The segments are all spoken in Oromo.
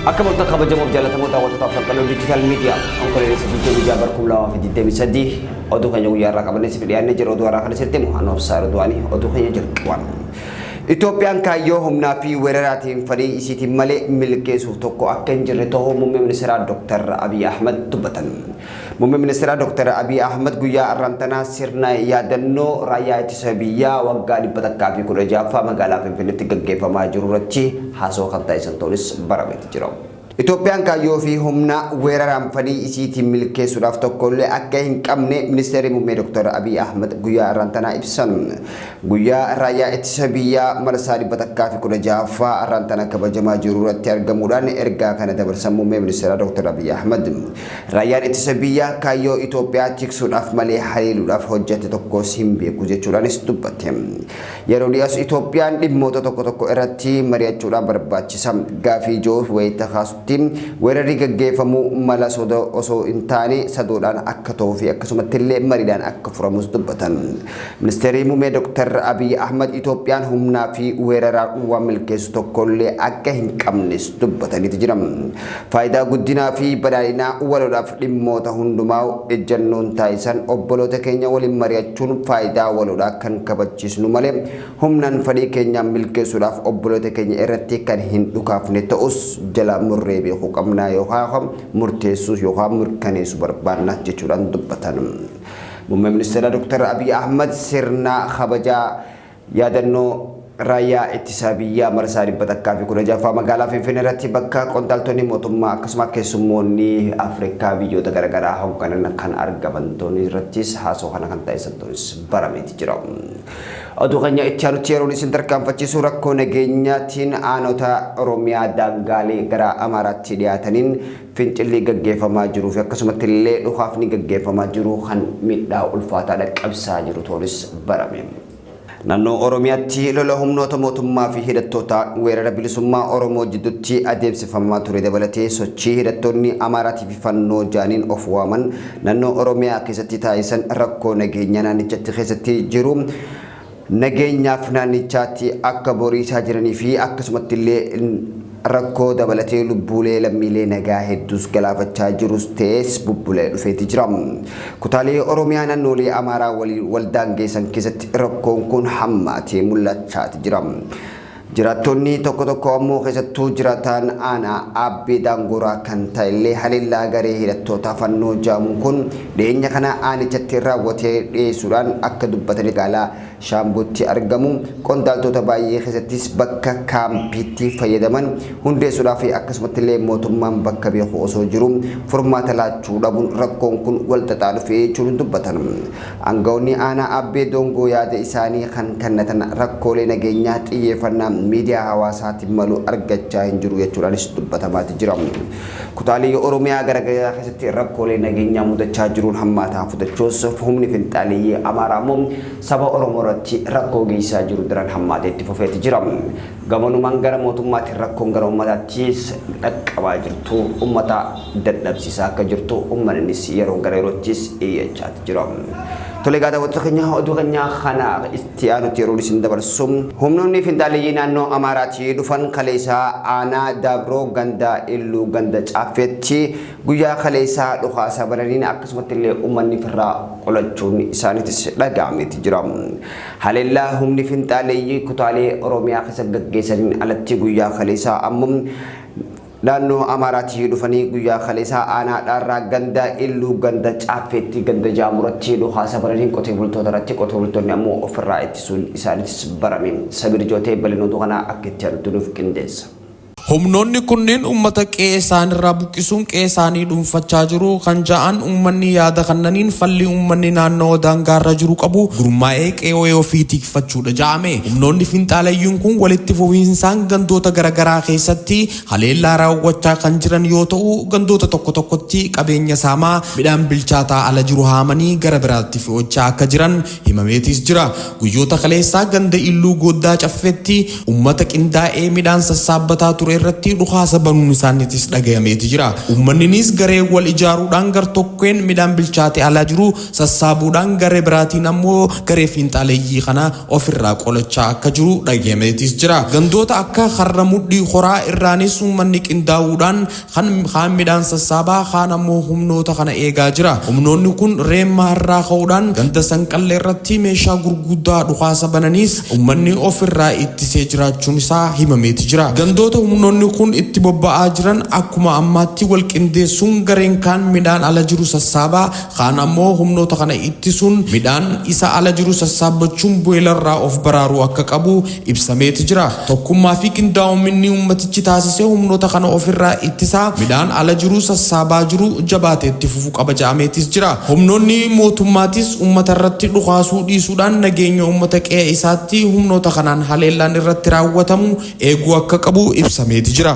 Akka molta kabajamoo fi jaallatamoo daawwattoota Afran Digital Media onkoleessa viidiyoo guyyaa barkum lamaa fi 23 oduu keenya guyyaa irraa qabannee siif dhiyaannee jira. Oduu irraa kan isinitti himu Anoof Saaruudwaanii oduu keenya jalqaban. Itoophiyaan kaayyoo humnaa fi weeraraatiin fedhii isiitiin malee milkeessuuf tokko akka hin jirre ta'uu muummee ministeeraa Dr. Abiy Ahmed dubbatan. Muummee ministeeraa Dr. Abiy Ahmed guyyaa arraantanaa sirna yaadannoo raayyaa ittisa biyyaa waggaa 116ffaa magaalaa Finfinneetti gaggeeffamaa jiru irratti haasoo kan taasisan ta'uunis barameeti jira. Itoophiyaan kaayyoo fi humna weeraraan fedhii isiitiin milkeessuudhaaf tokkollee akka hin qabne ministeerri muummee Dr. Abiy Ahmed guyyaa arraantanaa ibsan. Guyyaa raayyaa ittisa biyyaa marsaa 116ffaa arraantanaa kabajamaa jiru irratti argamuudhaan ergaa kana dabarsan muummee ministeeraa Dr. Abiy Ahmed. Raayyaan ittisa biyyaa kaayyoo Itoophiyaa tiksuudhaaf malee haleeluudhaaf hojjete tokkos hin beeku jechuudhaanis dubbate. Yeroo dhiyaas Itoophiyaan dhimmoota tokko irratti mari'achuudhaan barbaachisa. Gaafii ijoo wayita kaasu weerarri gaggeeffamu mala soda osoo hin taane sadoodhaan akka ta'uu fi akkasumatti illee mariidhaan akka furamus dubbatan. Ministeerri muummee Dr. Abiy Ahmed Itoophiyaan humnaa fi weeraraan waan milkeessu tokkollee akka hin qabnes dubbataniiti jira. Faayidaa guddinaa fi badhaadhinaa waloodhaaf dhimmoota hundumaa ejjannoon taasisan obboloota keenya waliin mari'achuun faayidaa waloodhaa kan kabachiisnu malee humnaan fedhii keenyaan milkeessuudhaaf obboloota keenya irratti kan hin dhukaafne ta'us jala murree beekuu qabnaa yookaan murteessuus yookaan mirkaneessuu barbaanna jechuudhaan dubbatan. Muummee ministeera Dr. Abiy Ahmed sirna kabajaa yaadannoo raayyaa ittisa biyyaa marsaa 116ffaa magaalaa Finfinnee irratti bakka qondaaltonni mootummaa akkasumas keessummoonni Afrikaa biyyoota garaagaraa hoogganan kan argaman ta'uu irrattis haasoo kana kan taasisan ta'uus barameeti jira. Oduu keenya itti aanutti yeroon isin tarkaanfachiisu rakkoo nageenyaatiin aanota Oromiyaa daangaalee gara Amaaraatti dhiyaataniin fincilli gaggeeffamaa jiruu fi akkasumatti illee dhukaafni gaggeeffamaa jiru kan miidhaa ulfaataa dhaqqabsaa jiru ta'uus barame. Naannoo Oromiyaatti lola humnoota mootummaa fi hidhattoota weerara bilisummaa Oromoo jidduutti adeemsifamaa ture dabalatee sochii hidhattoonni Amaaraatii fi fannoo jaaniin of waaman naannoo Oromiyaa keessatti taasisan rakkoo nageenyaa naannichatti keessatti jiru. Nageenyaaf naannichaatti akka boriisaa jiranii fi akkasumatti illee rakkoo dabalatee lubbuulee lammiilee nagaa hedduus galaafachaa jirus ta'es bubbulee dhufeeti jira. Kutaalee Oromiyaa naannolee Amaaraa waldaangeessan keessatti rakkoon kun hammaatee mul'achaati jira. Jiraattonni tokko ammoo keessattuu jiraataan aanaa Aabbee Daangoraa kan ta'ellee haleellaa garee hidhattoota fannoo jaamuun kun dhiyeenya kana aanichatti raawwatee dhiyeessuudhaan akka dubbatanii magaalaa Shaambootti argamu qondaaltota baay'ee keessattis bakka kaampiitti fayyadaman hundeessuudhaaf akkasumatti illee mootummaan bakka beeku osoo jiru furmaata laachuu dhabuun rakkoon kun walxaxaa dhufee jechuun dubbatan. Aangawoonni aanaa Aabbee Daangoo yaada isaanii kan kennatan rakkoolee nageenyaa xiyyeeffannaa miidiyaa hawaasaatiin malu argachaa hin jiru jechuudhaanis dubbatamaati jira. Kutaalee Oromiyaa garaagaraa keessatti rakkoolee nageenyaa mudachaa jiruun hammaataa fudhachuus humni finxaaliyyii Amaaraa immoo saba Oromoo irratti rakkoo geessisaa jiru daran hammaatee itti fufeeti jira. Gamanumaan gara mootummaatti rakkoon gara uummataattis dhaqqabaa jirtu uummata dadhabsiisaa akka jirtu uummannis yeroo gara yeroottis iyyachaati jira. Tolega daawwattoota keenya oduu keenya kana itti aanutti yeroo isin dabarsu humnoonni finxaaliyyii naannoo Amaaraatii dhufan kaleessaa aanaa Dabroo ganda Illuu ganda Caaffeetti guyyaa kaleessaa dhukaasa bananiin akkasumatti illee uummanni firraa qolachuun isaaniitis dhaga'ameeti jira. Haleellaa humni finxaaliyyii kutaalee Oromiyaa keessa gaggeessaniin alatti guyyaa kaleessaa ammoo naannoo Amaaraatii dhufanii guyyaa kaleessaa aanaa dhaarraa ganda Illuu ganda Caaffeetti ganda Jaamuratti dhukaasa bananiin qotee bultoota irratti qotee bultoonni ammoo ofirraa ittisuun isaaniitis barame. Sabir Jootee bal'inootu kana akka itti aanutti nuuf qindeessa. Humnoonni kunneen uummata qe'ee isaaniirraa buqqisuun qe'ee isaanii dhuunfachaa jiru kan ja'an uummanni yaada kannaniin falli uummanni naannoo daangaarra jiru qabu gurmaa'ee qe'ee ofii tikfachuudha ja'ame. Humnoonni finxaalayyuun kun walitti fufiinsaan gandoota garaagaraa keessatti haleellaa raawwachaa kan jiran yoo ta'u gandoota tokkotti qabeenya saamaa midhaan bilchaataa ala jiru haamanii gara biraatti fe'ochaa akka jiran himameetis jira. Guyyoota kaleessaa ganda Illuu Goddaa Caffeetti uummata qindaa'ee midhaan sassaabbataa ture irratti dhukaasa banuun isaaniitis dhagayameeti jira. Uummanninis garee wal ijaaruudhaan gar tokkeen midhaan bilchaate alaa jiru sassaabuudhaan garee biraatiin ammoo garee fiinxaaleeyyii kana ofirraa qolachaa akka jiru dhagayameetis jira. Gandoota akka Harra Mudhii Horaa irraanis uummanni qindaa'uudhaan kaan midhaan sassaabaa kaan ammoo humnoota kana eegaa jira. Humnoonni kun reemma irraa ka'uudhaan ganda Sanqallee irratti meeshaa gurguddaa dhukaasa bananiis uummanni ofirraa ittisee jiraachuun isaa himameeti jira. Gandoota humnoonni kun itti bobba'aa jiran akkuma ammaatti wal qindeessuun gareen kaan midhaan ala jiru sassaabaa kaan ammoo humnoota kana ittisuun midhaan isa ala jiru sassaabachuun beelarraa of baraaruu akka qabu ibsameeti jira. Tokkummaa fi qindaa'umni uummatichi taasisee humnoota kana ofirraa ittisaa midhaan ala jiru sassaabaa jiru jabaatee itti fufuu qaba jedhameetis jira. Humnoonni mootummaatis uummata irratti dhukaasuu dhiisuudhaan nageenya uummata qe'ee isaatti humnoota kanaan haleellaan irratti raawwatamu eeguu akka qabu ibsameeti jira.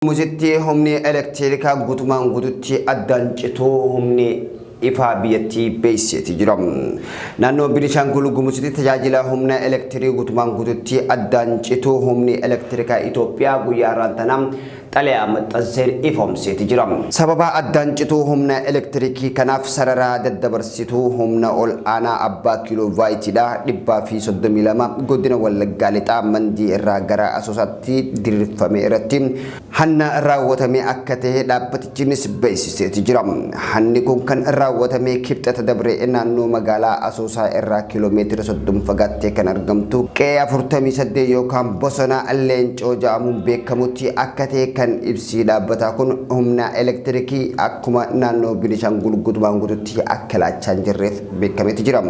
Muuzitti humni elektirikaa guutumaan guututti addaan cituu humni ifa biyyattii beeksisee jira. Naannoo Beenishaangul Gumuzitti tajaajila humna elektirikii guutumaan guututti addaan cituu humni elektirikaa Itoophiyaa guyyaa irraa xalayaa maxxansee ifoomseeti jira. Sababa addaan cituu humna elektirikii kanaaf sarara daddabarsituu humna ol aanaa abbaa kiiloo vaayitiidha 132 godina Wallaggaa lixaa Mandii irraa gara Asoosaatti diriirfame irratti hanna raawwatame akka ta'e dhaabbatichinis beeksiseeti jira. Hanni kun kan raawwatame kibxata dabree naannoo magaalaa Asoosaa irraa kiiloomeetira 30 fagaattee kan argamtu qe'ee 48 yookaan bosona Leencoo jedhamuun beekamutti akka ta'e kan ibsi dhaabbataa kun humna elektirikii akkuma naannoo Beenishaangul guutumaan guututti akka laachaa hin jirreef beekameeti jira.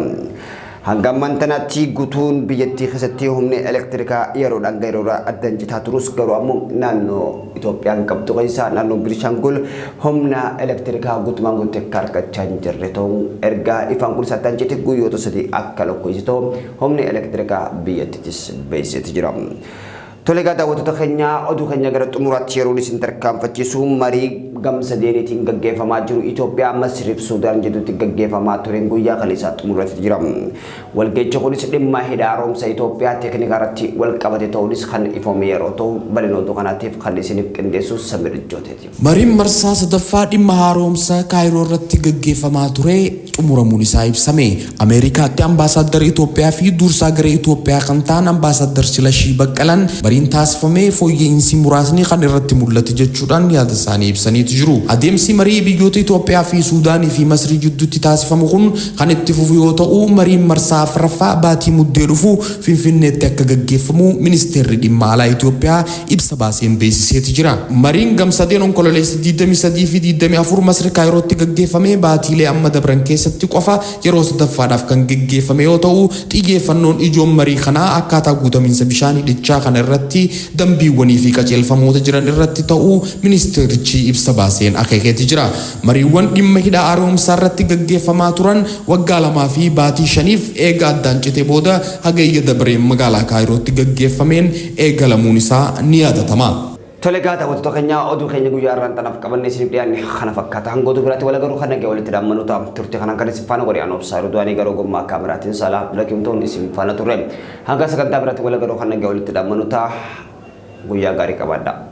Hanga ammaatti guutuun biyyattii keessatti humni elektirikaa yeroodhaan gara yeroo addaan citaa turus garuu ammoo naannoo Itoophiyaan qabdu keessa naannoo Beenishaangul humna elektrikaa guutumaan guututti akka argachaa hin jirre ta'uu ergaa ifaan kun addaan cite guyyoota sadii akka lakkoofsisu humni elektrikaa biyyattiis beeksiseeti jira. Tolega daawwattoota keenya oduu keenya gara xumuraatti yeroo isin tarkaanfachiisu marii gamsa deeniitiin gaggeeffamaa jiru Itoophiyaa Masriif Suudaan jedhutti gaggeeffamaa tureen guyyaa kaleessaa xumuraatti jira. Walgeecha kunis dhimma hidha haaromsa Itoophiyaa teeknikaa irratti wal qabate ta'uunis kan ifoome yeroo ta'u bal'inoota kanaatiif kan isiniif qindeessu Samir Jooteeti. Mariin marsaa sadaffaa dhimma haaromsa Kaayiroo irratti gaggeeffamaa ture xumuramuun isaa ibsame. Ameerikaatti ambaasaaddar Itoophiyaa fi dursaa garee Itoophiyaa kan ta'an ambaasaaddar Silashii Baqqalaan mariin taasifamee fooyya'insi muraasni kan irratti mul'ate jechuudhaan yaada isaanii ibsaniitu jiru. Adeemsi marii biyyoota Itoophiyaa fi Suudaanii fi Masrii gidduutti taasifamu kun kan itti fufu yoo ta'u mariin marsaa afuraffaa baatii muddee dhufu Finfinneetti akka gaggeeffamu ministeerri dhimma alaa Itoophiyaa ibsa baaseen beeksiseeti jira. Mariin gamsadeen onkololeessa 23 fi 24 Masri Kaayirootti gaggeeffame baatiilee amma dabran keessatti qofa yeroo sadaffaadhaaf kan gaggeeffame yoo ta'u xiyyeeffannoon ijoon marii kanaa akkaataa guutamiinsa bishaan hidhichaa kana irratti dambiiwwanii fi qajeelfamoota jiran irratti ta'uu ministeerichi ibsa baaseen akeekeeti jira. Mariiwwan dhimma hidha haaromsaa irratti gaggeeffamaa turan waggaa 2 fi baatii 5f eega addaan cite booda hagayya dabreen magaalaa Kaayirootti gaggeeffameen eegalamuun isaa ni yaadatama. Tolega daawwattoota keenya oduu keenya guyyaa irraan tanaaf qabannee isiniif dhiyaanne kana fakkaata. Hanga oduu biraatti wal agarru kan nagee walitti dhaammannu ta'a. Turte kanan kan isin faana godhe anoof saaru du'anii garuu gommaa kaameraatiin saalaa lakimtoon isin faana turre. Hanga sagantaa biraatti wal agarru kan nagee walitti dhaammannu ta'a. Guyyaa gaarii qabaadhaa.